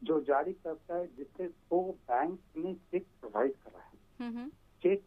जो जारी करता है, जिससे वो बैंक ने चेक प्रोवाइड करा है। चेक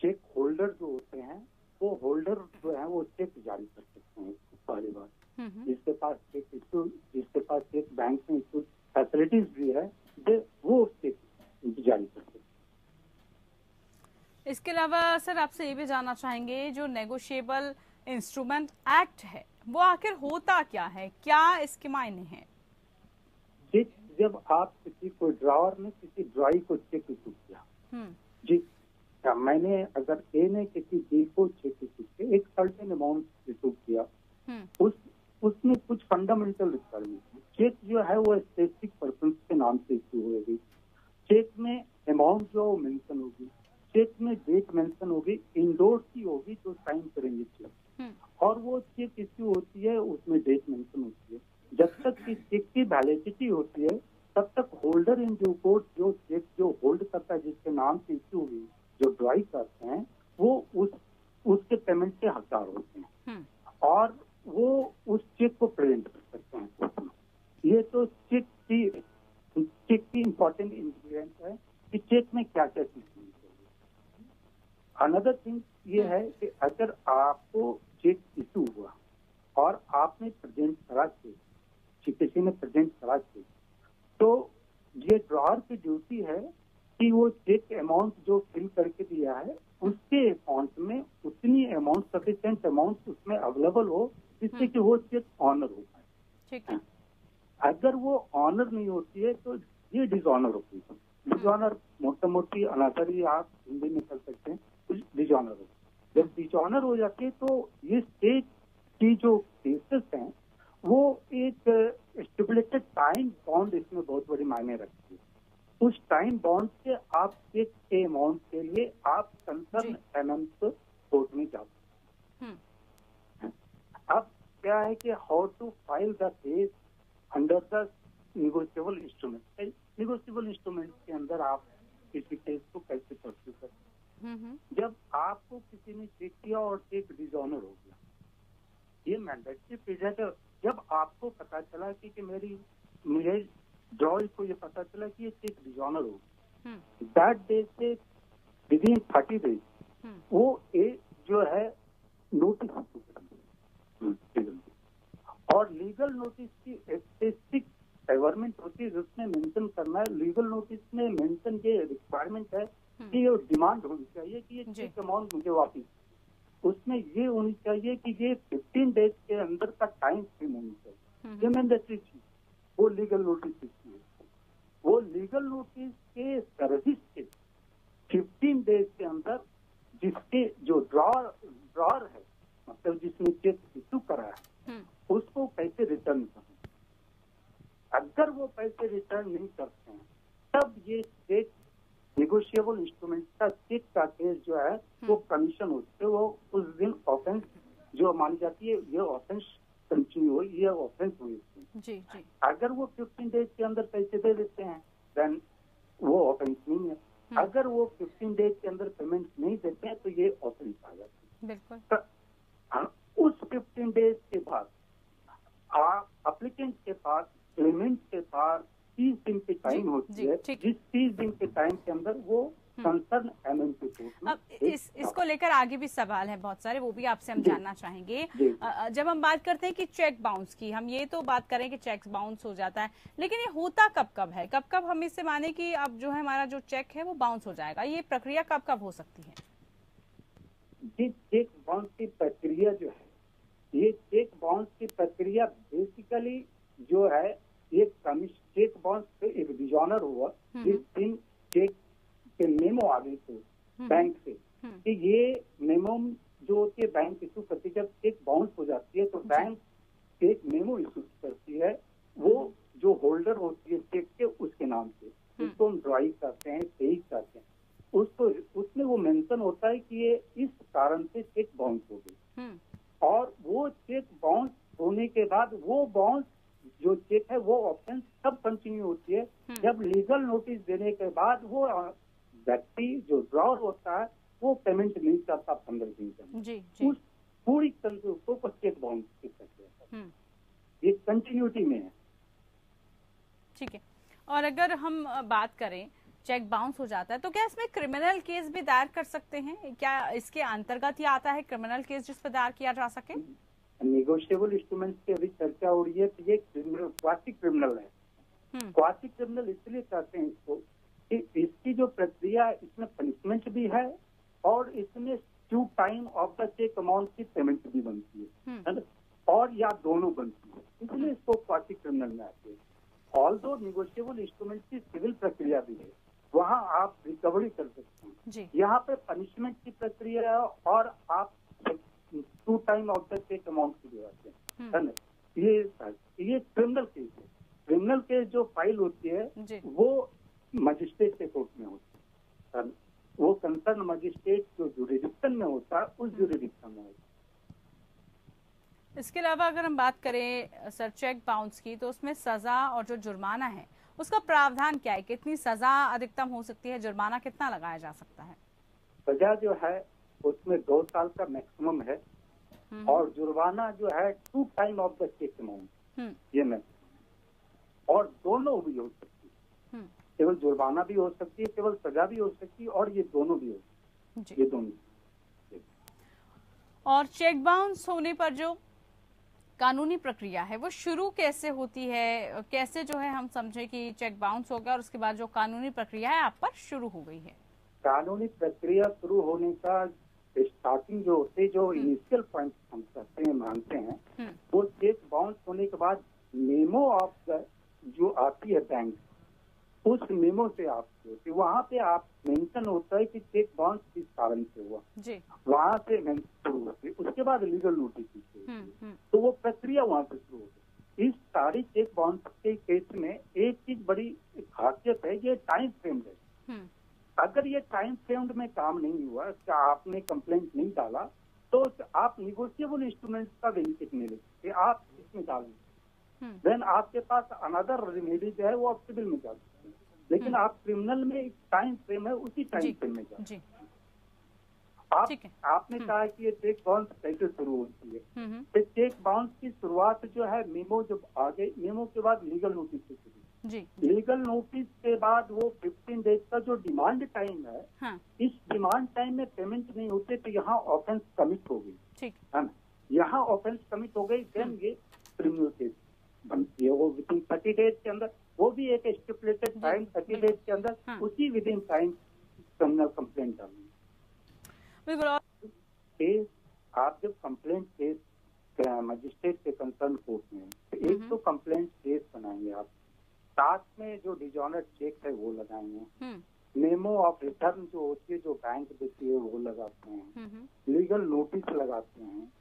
चेक होल्डर जो होते हैं, वो होल्डर जो है वो चेक जारी कर सकते हैं। पहली बात, जिसके पास चेक बैंक में इशू फैसिलिटीज भी है, वो चेक जारी कर सकते हैं। इसके अलावा सर आपसे ये भी जानना चाहेंगे, जो नेगोशिएबल इंस्ट्रूमेंट एक्ट है वो आखिर होता क्या है, क्या इसके मायने हैं? जब आप कोई ड्रॉवर ने किसी ड्रॉई को चेक इशू किया, जी, मैंने अगर ए ने किसी बी को चेक इशू किया, एक सर्टेन अमाउंट इशू किया, उसमें कुछ फंडामेंटल रिक्वायरमेंट, चेक जो है वो स्पेसिफिक पर्सन के नाम से इशू होगी, चेक में अमाउंट जो मेंशन होगी, चेक में डेट मेंशन होगी, इंडोर्स की होगी जो साइन करेंगे चेक, और वो चेक इश्यू होती है, उसमें डेट मेंशन होती है। जब तक कि चेक की वैलिडिटी होती है तब तक होल्डर इन ड्यू कोर्स जो चेक जो होल्ड करता है, जिसके नाम से इश्यू हुई, जो ड्राई करते हैं, वो उसके पेमेंट के हकदार होते हैं और वो उस चेक को प्रेजेंट कर सकते हैं। ये तो चेक की इम्पोर्टेंट इंग्रेडिएंट है कि चेक में क्या क्या चीज होनी चाहिए। अनदर थिंग ये है कि अगर आपको चेक इशू हुआ और आपने प्रेजेंट करा चेक, किसी ने प्रेजेंट करा चेक, तो ये ड्रॉअर की ड्यूटी है कि वो चेक अमाउंट जो फिल करके दिया है उसके अकाउंट में उतनी अमाउंट, सफिशिएंट अमाउंट उसमें अवेलेबल हो जिससे कि वो चेक ऑनर हो पाए। ठीक है। अगर वो ऑनर नहीं होती है तो ये डिसऑनर होती है। डिसऑनर मोटा मोटी अनादर ही आप हिंदी में कर सकते हैं, डिसऑनर हो। जब डिसऑनर हो जाती है तो ये स्टेट की जो केसेस हैं वो एक स्टिपुलेटेड टाइम बाउंड इसमें बहुत बड़ी मायने रखती है। उस टाइम बाउंड से आप चेक के अमाउंट के लिए आप कंसर्न एमएम कोर्ट में जा सकते हैं। अब क्या है कि how to file the case under the negotiable instrument. Negotiable instrument के अंदर आप किसी केस को कैसे परस्यू करते हैं? जब आपको किसी ने चेक किया और चेक डिसऑनर हो गया, ये मैंडेटरी पीरियड है। जब आपको पता चला कि मुझे ड्रॉई को ये पता चला कि ये चेक डिसऑनर हो गया, दैट डे से विदिन 30 डेज वो जो है नोटिस इशू करेंगे, और लीगल नोटिस की स्पेसिफिक रिक्वायरमेंट होती है जिसमें मेंशन करना है। लीगल नोटिस में मेंशन ये रिक्वायरमेंट है कि ये डिमांड होनी चाहिए कि ये चेक अमाउंट मुझे वापिस, उसमें ये होनी चाहिए कि ये 15 डेज के अंदर का टाइम फ्रेम होनी चाहिए। ये मैंडेटरी चीज, वो लीगल नोटिस की है। वो लीगल नोटिस के सर्विस के 15 डेज के अंदर जिसके जो ड्रॉअर है, मतलब जिसने चेक इशू करा है, उसको पैसे रिटर्न करना। अगर वो पैसे रिटर्न नहीं करते हैं तब ये चेक निगोशिएबल इंस्ट्रूमेंट का चेक का केस जो है वो कमीशन होती है। वो उस दिन ऑफेंस जो मानी जाती है, ये ऑफेंस कंटिन्यू हुई, ये ऑफेंस हुई जी जी। अगर वो 15 डेज के अंदर पैसे दे देते हैं देन वो ऑफेंस नहीं है। अगर वो 15 डेज के अंदर पेमेंट नहीं देते हैं तो ये ऑफेंस आ जाती है। बिल्कुल। तो उस 15 डेज के बाद एप्लीकेंट के पास पेमेंट के पास 30 दिन की टाइम होती है, जिस 30 दिन के टाइम के अंदर वो कंसर्न एमएमसी कोर्ट में। अब इसको लेकर आगे भी सवाल है बहुत सारे, वो भी आपसे हम जानना चाहेंगे। जब हम बात करते हैं कि चेक बाउंस की, हम ये तो बात करें कि चेक बाउंस हो जाता है, लेकिन ये होता कब कब है? कब कब हम इससे माने कि अब जो है हमारा जो चेक है वो बाउंस हो जाएगा? ये प्रक्रिया कब कब हो सकती है? जी, चेक बाउंस की प्रक्रिया जो है, ये चेक बाउंस की प्रक्रिया बेसिकली जो है, ये चेक बाउंस पे एक डिसऑनर हुआ जिस दिन चेक के मेमो आ गए थे बैंक से कि ये मेमो जो होती है बैंक इशू करती है। जब चेक बाउंस हो जाती है तो बैंक एक मेमो इशू करती है, वो जो होल्डर होती है चेक के उसके नाम से, जिसको हम ड्राई करते हैं, पे करते हैं, उसको उसमें वो मेंशन होता है कि ये इस कारण से चेक बाउंस हो गई। और वो चेक बाउंस होने के बाद वो बाउंस जो चेक है वो ऑप्शन तब कंटिन्यू होती है जब लीगल नोटिस देने के बाद वो व्यक्ति जो ड्रॉअर होता है वो पेमेंट नहीं करता 15 दिन तक। उस पूरी तंत्र को चेक बाउंस की प्रक्रिया, ये कंटिन्यूटी में है। ठीक है। और अगर हम बात करें चेक बाउंस हो जाता है तो क्या इसमें क्रिमिनल केस भी दायर कर सकते हैं? क्या इसके अंतर्गत ही आता है क्रिमिनल केस जिस पर दायर किया जा सके? निगोशिएबल इंस्ट्रूमेंट की अभी चर्चा हो रही है तो ये क्वासी क्रिमिनल है। क्वासी क्रिमिनल इसलिए कहते हैं इसको कि इसकी जो प्रक्रिया, इसमें पनिशमेंट भी है और इसमें due time of the cheque amount की पेमेंट भी बनती है ना, और या दोनों बनती है, इसलिए इसको क्वासी क्रिमिनल में आते हैं। ऑल्दो निगोशिएबल इंस्ट्रूमेंट की सिविल प्रक्रिया भी है, वहाँ आप रिकवरी कर सकते हैं। यहाँ पे पनिशमेंट की प्रक्रिया है और आप two time of the cheque amount की दिवाते हैं ना। ये क्रिमिनल केस है। क्रिमिनल केस जो फाइल होती है वो मजिस्ट्रेट के कोर्ट में होती है, वो कंसर्न मजिस्ट्रेट जो जुरिडिक्शन में होता है उस जुरिडिक्शन में होता है। इसके अलावा अगर हम बात करें सर चेक बाउंस की, तो उसमें सजा और जो जुर्माना है उसका प्रावधान क्या है? कितनी सजा अधिकतम हो सकती है? जुर्माना कितना लगाया जा सकता है? सजा जो है उसमें 2 साल का मैक्सिमम है और जुर्माना जो है 2 time of the cheque amount, ये मैक्सिमम। और दोनों भी हो सकती है, केवल जुर्माना भी हो सकती है, केवल सजा भी हो सकती है, और ये दोनों भी हो सकती है, ये दोनों। और चेक बाउंस होने पर जो कानूनी प्रक्रिया है वो शुरू कैसे होती है? कैसे जो है हम समझे कि चेक बाउंस हो गया और उसके बाद जो कानूनी प्रक्रिया है आप पर शुरू हो गई है? कानूनी प्रक्रिया शुरू होने का स्टार्टिंग जो होते, जो इनिशियल पॉइंट हम कहते हैं, मानते हैं, वो चेक बाउंस होने के बाद मेमो ऑफ द जो आती है बैंक, उस मेमो से आपकी होती है। वहाँ पे आप मेंशन होता है कि चेक बाउंस किस कारण से हुआ, वहाँ से शुरू होती है। उसके बाद लीगल नोटिस, तो वो प्रक्रिया वहाँ से शुरू होती है। इस सारी चेक बाउंस के केस में एक चीज बड़ी खासियत है, ये टाइम फ्रेम्ड है। अगर ये टाइम फ्रेम्ड में काम नहीं हुआ, क्या आपने कंप्लेंट नहीं डाला, तो आप निगोशिएबल इंस्ट्रूमेंट का बेनिफिट नहीं ले सकते, आप इसमें डालेंगे। देन आपके पास अनदर रेमेडी जो है वो आप सिविल में जा सकते हैं, लेकिन आप क्रिमिनल में एक टाइम फ्रेम है, उसी टाइम फ्रेम में जा। आपने कहा कि ये चेक बाउंस कैसे शुरू होती है, तो चेक बाउंस की शुरुआत जो है मेमो जब आ गई, मेमो के बाद लीगल नोटिस से शुरू। लीगल नोटिस के बाद वो 15 डेज का जो डिमांड टाइम है, इस डिमांड टाइम में पेमेंट नहीं होते तो यहाँ ऑफेंस कमिट हो गई, है ना, यहाँ ऑफेंस कमिट हो गई, देन ये क्रिमिनल केस बनती है। वो विदिन 30 डेज के अंदर, वो भी एक स्टिपुलेटेड टाइम 30 डेज के अंदर, उसी विदिन टाइम क्रिमिनल कंप्लेंट डालनी। केस आप जब कंप्लेंट केस मजिस्ट्रेट के कंसर्न कोर्ट में, तो एक तो कंप्लेंट केस बनाएंगे आप, साथ में जो डिजॉनर चेक है वो लगाएंगे, मेमो ऑफ रिटर्न जो होती है जो बैंक देती है वो लगाते हैं, लीगल नोटिस लगाते हैं,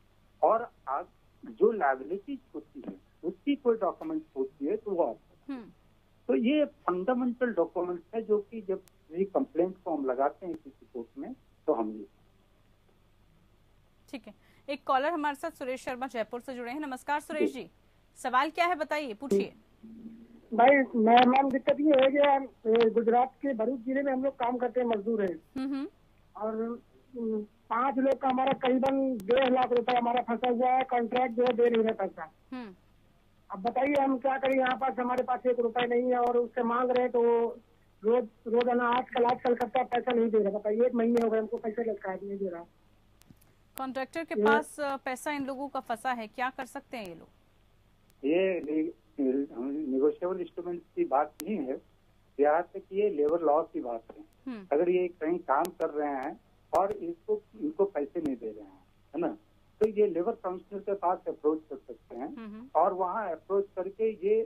और आप जो लायबिलिटी होती है उसकी कोई डॉक्यूमेंट होती है तो वो आता है। तो ये फंडामेंटल डॉक्यूमेंट है जो कि जब ये कंप्लेंट को हम लगाते हैं किसी कोर्ट में तो हम ये। ठीक है, एक कॉलर हमारे साथ सुरेश शर्मा जयपुर से जुड़े हैं। नमस्कार सुरेश जी, सवाल क्या है बताइए, पूछिए। भाई मैम दिक्कत ये है कि गुजरात के भरूच जिले में हम लोग काम करते हैं, मजदूर हैं, और 5 लोग का हमारा करीबन 1.5 लाख रुपए हमारा फंसा हुआ है, कॉन्ट्रैक्ट जो है दे नहीं रहे पैसा। अब बताइए हम क्या करें, यहाँ पास हमारे पास 1 रुपए नहीं है और उससे मांग रहे तो रोजाना आजकल करता पैसा नहीं दे रहा। बताइए 1 महीने हो गए हमको पैसा लटका नहीं दे रहा। कॉन्ट्रैक्टर के पास पैसा इन लोगों का फंसा है, क्या कर सकते हैं ये लोग? ये निगोशिएबल इंस्ट्रूमेंट की बात नहीं है, यहाँ तक ये लेबर लॉ की बात है। अगर ये कहीं काम कर रहे हैं और इनको पैसे नहीं दे रहे हैं, है ना, तो ये लेबर काउंसिल के पास अप्रोच कर सकते हैं, और वहाँ अप्रोच करके ये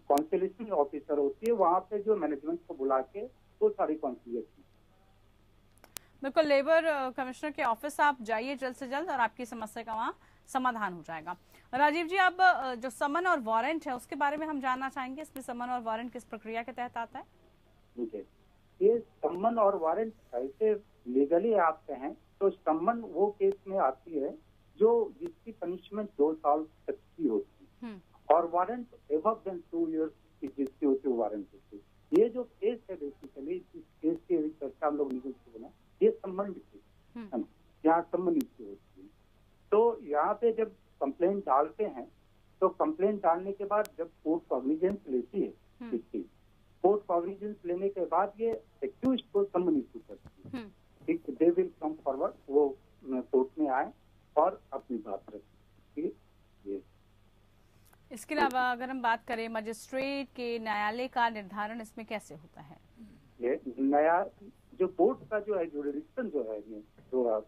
कॉन्सिलेशन ऑफिसर होती है, वहाँ पे जो मैनेजमेंट को बुला के वो सारी कॉन्सिलेशन। बिल्कुल, लेबर कमिश्नर के ऑफिस आप जाइए जल्द से जल्द और आपकी समस्या का वहाँ समाधान हो जाएगा। राजीव जी, अब जो समन और वारंट है उसके बारे में हम जानना चाहेंगे, इसमें समन और वारंट किस प्रक्रिया के तहत आता है? ठीक है, ये समन और वारंट ऐसे लीगली आते हैं, तो समन वो केस में आती है जो जिसकी पनिशमेंट 2 साल तक की होती है, और वारंट एबव देन 2 इयर्स की जिसकी होती है वारंट होती है। ये जो केस है बेसिकली, इस केस की चर्चा हम लोग लीगल से बना, ये संबंध केस है, यहाँ संबंधित की होती है। तो यहाँ पे जब कंप्लेंट डालते हैं, तो कंप्लेंट डालने के बाद जब कोर्ट कॉग्निजेंस लेती है इसकी, लेने के बाद ये एक्यूज्ड को समन इशू करती है, ठीक, दे विल कम फॉरवर्ड, वो कोर्ट में आए और अपनी बात रखें, ठीक है। इसके अलावा अगर हम बात करें मजिस्ट्रेट के न्यायालय का निर्धारण इसमें कैसे होता है? ये नया जो कोर्ट का जो है ज्यूरिडिक्शन जो है, जो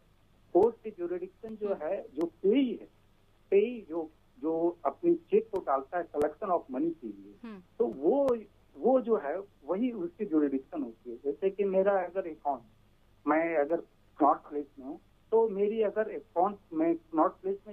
कोर्ट की ज्यूरिडिक्शन जो है, जो पेई जो अपनी चेक को डालता है कलेक्शन ऑफ मनी के लिए, तो वो जो है वही उसकी ज्यूरिडिक्शन होती है। जैसे कि मेरा अगर अकाउंट, मैं अगर नॉर्थ प्लेस में हूँ, तो मेरी अगर अकाउंट में नॉर्थ प्लेस में